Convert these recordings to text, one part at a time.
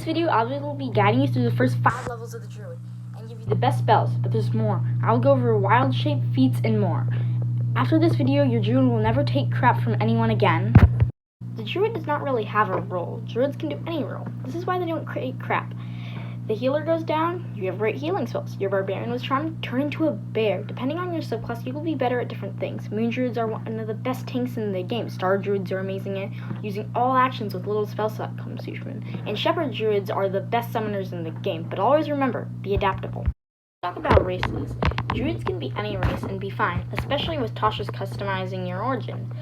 video, I will be guiding you through the first 5 levels of the druid and give you the best spells, but there's more. I will go over wild shape, feats, and more. After this video, your druid will never take crap from anyone again. The druid does not really have a role. Druids can do any role. This is why they don't create crap. The healer goes down, you have great healing spells. Your barbarian was charmed, turn into a bear. Depending on your subclass, you will be better at different things. Moon druids are one of the best tanks in the game. Star druids are amazing at using all actions with little spell slot consumption. And shepherd druids are the best summoners in the game. But always remember, be adaptable. Talk about races. Druids can be any race and be fine, especially with Tasha's customizing your origin.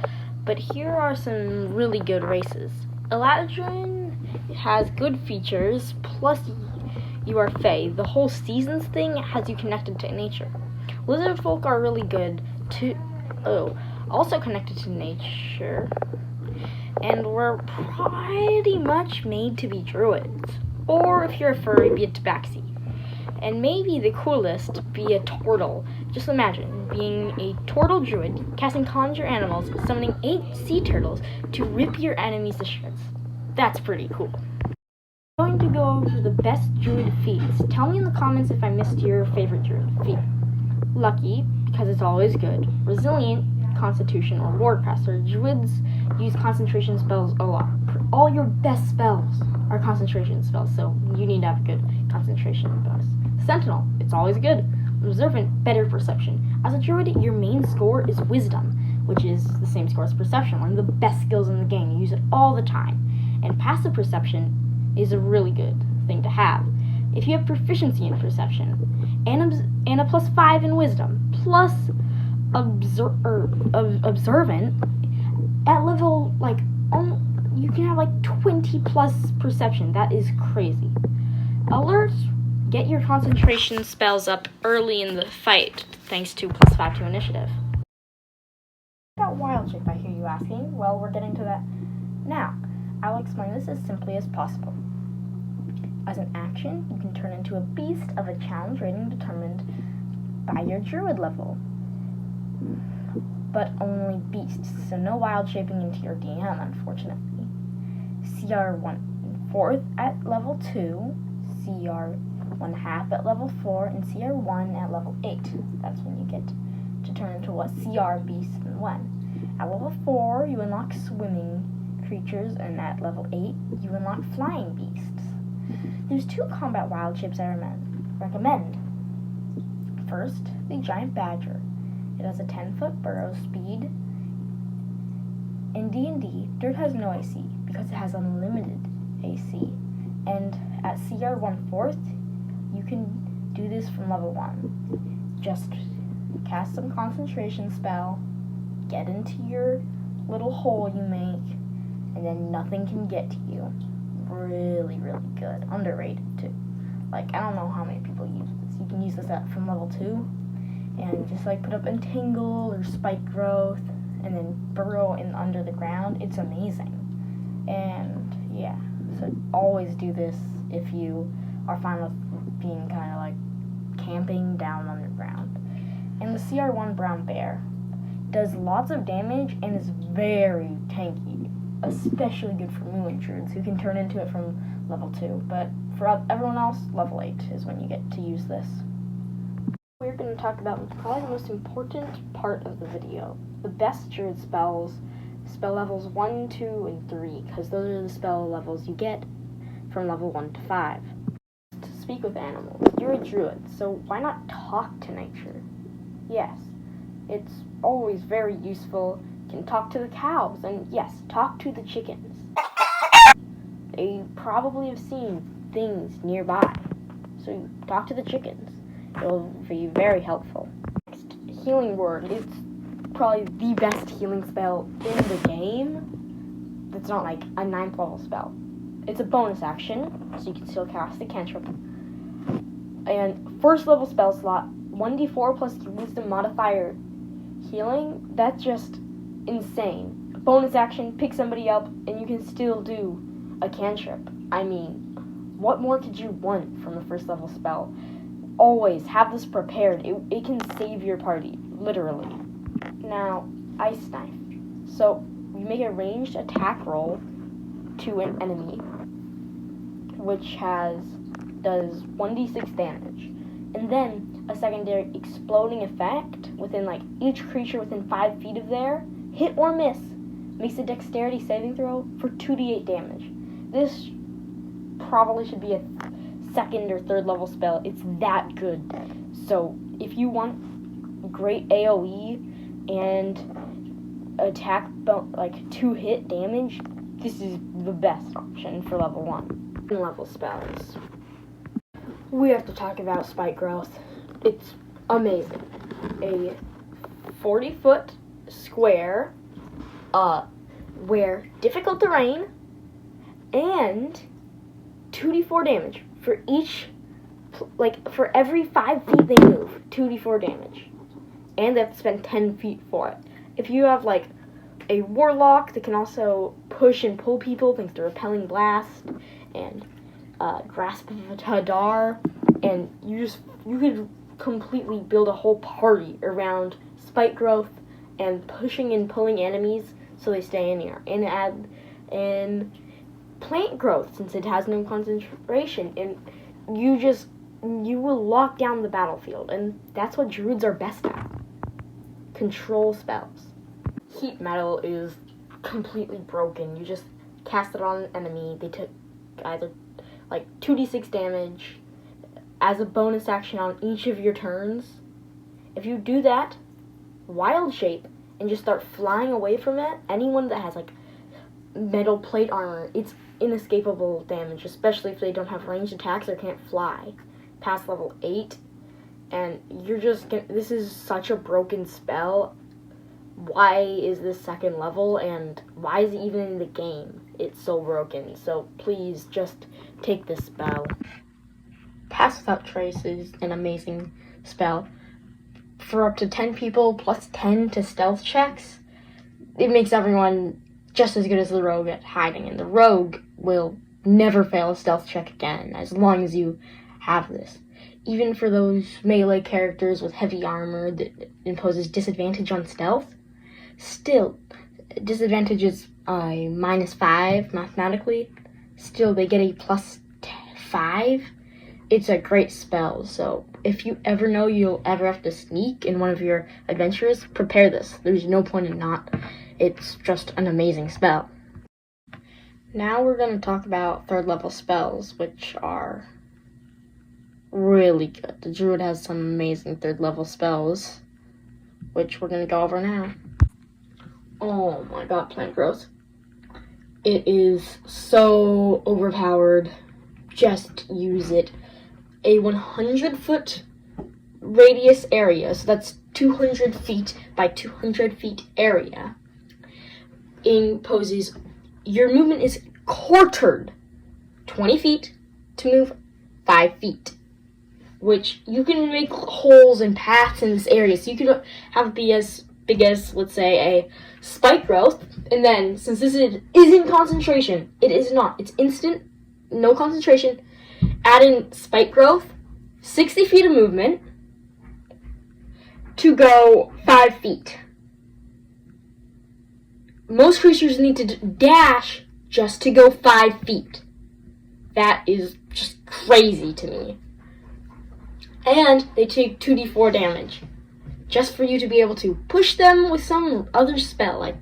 But here are some really good races. Eladrin has good features, plus you are Fae. The whole seasons thing has you connected to nature. Lizard folk are really good too. Also connected to nature. And we're pretty much made to be druids. Or if you're a furry, be a tabaxi. And maybe the coolest, be a turtle. Just imagine being a turtle druid, casting conjure animals, summoning 8 sea turtles to rip your enemies to shreds. That's pretty cool. I'm going to go over the best druid feats. Tell me in the comments if I missed your favorite druid feat. Lucky, because it's always good. Resilient, constitution, or wardcaster. Druids use concentration spells a lot. All your best spells are concentration spells, so you need to have good concentration spells. Sentinel, it's always good. Observant, better perception. As a druid, your main score is wisdom, which is the same score as perception, one of the best skills in the game. You use it all the time. And passive perception is a really good thing to have. If you have proficiency in perception, and a plus 5 in wisdom, plus observant, at level, you can have 20 plus perception. That is crazy. Alert, get your concentration spells up early in the fight, thanks to plus 5 to initiative. What about wild shape, I hear you asking? Well, we're getting to that now. I will explain this as simply as possible. As an action, you can turn into a beast of a challenge rating determined by your druid level. But only beasts, so no wild shaping into your DM, unfortunately. CR 1/4 at level 2, CR 1/2 at level 4, and CR 1 at level 8. That's when you get to turn into what CR beast and when. At level 4, you unlock swimming creatures, and at level 8, you unlock flying beasts. There's 2 combat wild shapes I recommend. First, the giant badger. It has a 10-foot burrow speed. In D&D, dirt has no AC because it has unlimited AC. And at CR 1/4, you can do this from level 1. Just cast some concentration spell, get into your little hole you make, and then nothing can get to you. Really, really good. Underrated, too. I don't know how many people use this. You can use this from level 2, and just, put up entangle or spike growth, and then burrow in under the ground. It's amazing. And, yeah. So always do this if you are fine with being kind of, camping down underground. And the CR1 brown bear does lots of damage and is very tanky. Especially good for moon druids who can turn into it from level 2, but for everyone else, level 8 is when you get to use this. We're going to talk about probably the most important part of the video, the best druid spells, spell levels 1, 2, and 3, because those are the spell levels you get from level 1 to 5. To speak with animals, you're a druid, so why not talk to nature? Yes, it's always very useful. Can talk to the cows, and yes, talk to the chickens. They probably have seen things nearby, so talk to the chickens. It'll be very helpful. Next, healing word. It's probably the best healing spell in the game. That's not a 9th level spell. It's a bonus action, so you can still cast the cantrip. And 1st level spell slot, 1d4 plus your wisdom modifier healing. That's just insane. Bonus action, pick somebody up, and you can still do a cantrip. I mean, what more could you want from a 1st level spell? Always have this prepared. It can save your party, literally. Now, Ice Knife. So, you make a ranged attack roll to an enemy. which does 1d6 damage. And then a secondary exploding effect within like each creature within 5 feet of there, hit or miss, makes a dexterity saving throw for 2d8 damage. This probably should be a second or third level spell. It's that good. So if you want great AoE and attack like 2-hit damage, this is the best option for level 1. Level spells. We have to talk about Spike Growth. It's amazing. A 40-foot square, where difficult terrain, and 2d4 damage for each, like for every 5 feet they move, 2d4 damage, and they have to spend 10 feet for it. If you have like a warlock that can also push and pull people thanks to repelling blast and grasp of a Hadar, and you could completely build a whole party around Spike Growth and pushing and pulling enemies so they stay in here, and add in plant growth since it has no concentration, and you will lock down the battlefield, and that's what druids are best at. Control spells. Heat metal is completely broken. You just cast it on an enemy. They took either like 2d6 damage as a bonus action on each of your turns. If you do that, wild shape, and just start flying away from it, anyone that has like metal plate armor, it's inescapable damage, especially if they don't have ranged attacks or can't fly past level 8. And you're just this is such a broken spell. Why is this second level, and why is it even in the game? It's so broken. So please just take this spell. Pass Without Trace is an amazing spell. For up to 10 people plus 10 to stealth checks, it makes everyone just as good as the rogue at hiding, and the rogue will never fail a stealth check again as long as you have this. Even for those melee characters with heavy armor that imposes disadvantage on stealth, still, disadvantage is -5 mathematically. Still, they get a +5. It's a great spell, so if you ever know you'll ever have to sneak in one of your adventures, prepare this. There's no point in not. It's just an amazing spell. Now we're going to talk about third level spells, which are really good. The druid has some amazing third level spells, which we're going to go over now. Oh my god, plant growth. It is so overpowered. Just use it. A 100-foot radius area, so that's 200 feet by 200 feet area, imposes your movement is quartered 20 feet to move 5 feet, which you can make holes and paths in this area, so you can have it be as big as, let's say, a Spike Growth, and then, since this is in concentration, it is not, it's instant, no concentration, add in Spike Growth, 60 feet of movement to go 5 feet. Most creatures need to dash just to go 5 feet. That is just crazy to me. And they take 2d4 damage, just for you to be able to push them with some other spell, like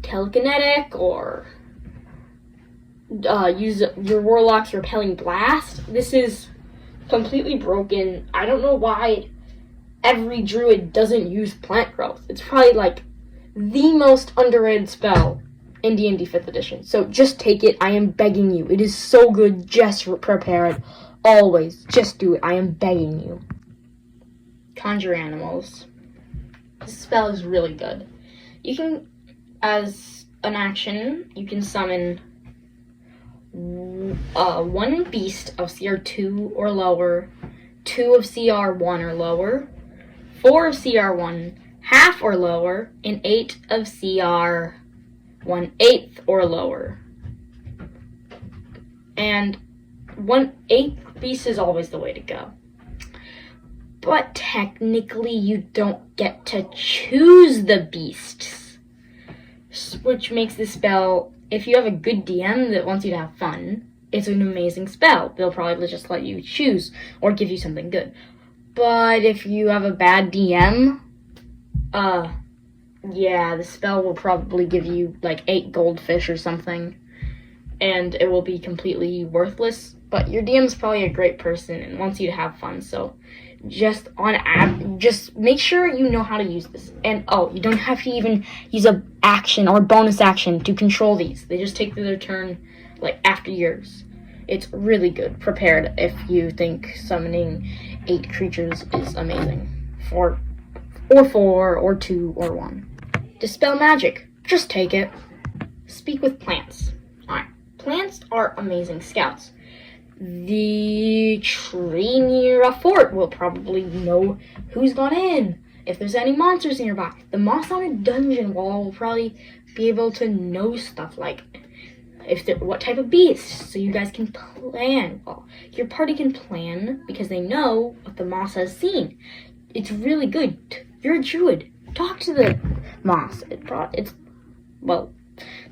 telekinetic, or use your warlock's repelling blast. This is completely broken. I don't know why every druid doesn't use plant growth. It's probably like the most underrated spell in D&D 5th edition. So just take it. I am begging you. It is so good. Just prepare it. Always. Just do it. I am begging you. Conjure animals. This spell is really good. You can, as an action, you can summon one beast of CR 2 or lower, 2 of CR 1 or lower, 4 of CR 1 half or lower, and 8 of CR 1/8 or lower. And 1/8 beast is always the way to go. But technically you don't get to choose the beasts, which makes this spell, if you have a good DM that wants you to have fun, it's an amazing spell. They'll probably just let you choose or give you something good. But if you have a bad DM, yeah, the spell will probably give you like 8 goldfish or something, and it will be completely worthless. But your DM's probably a great person and wants you to have fun, so just make sure you know how to use this. And you don't have to even use a action or bonus action to control these. They just take their turn like after yours. It's really good prepared if you think summoning 8 creatures is amazing. 4 or 2 or 1. Dispel magic. Just take it. Speak with plants. Alright. Plants are amazing scouts. The tree near a fort will probably know who's gone in, if there's any monsters nearby. The moss on a dungeon wall will probably be able to know stuff like what type of beasts, so you guys can plan. Well, your party can plan because they know what the moss has seen. It's really good. You're a druid. Talk to the moss.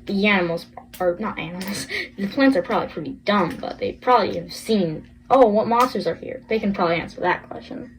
The animals are not animals. The plants are probably pretty dumb, but they probably have seen, what monsters are here. They can probably answer that question.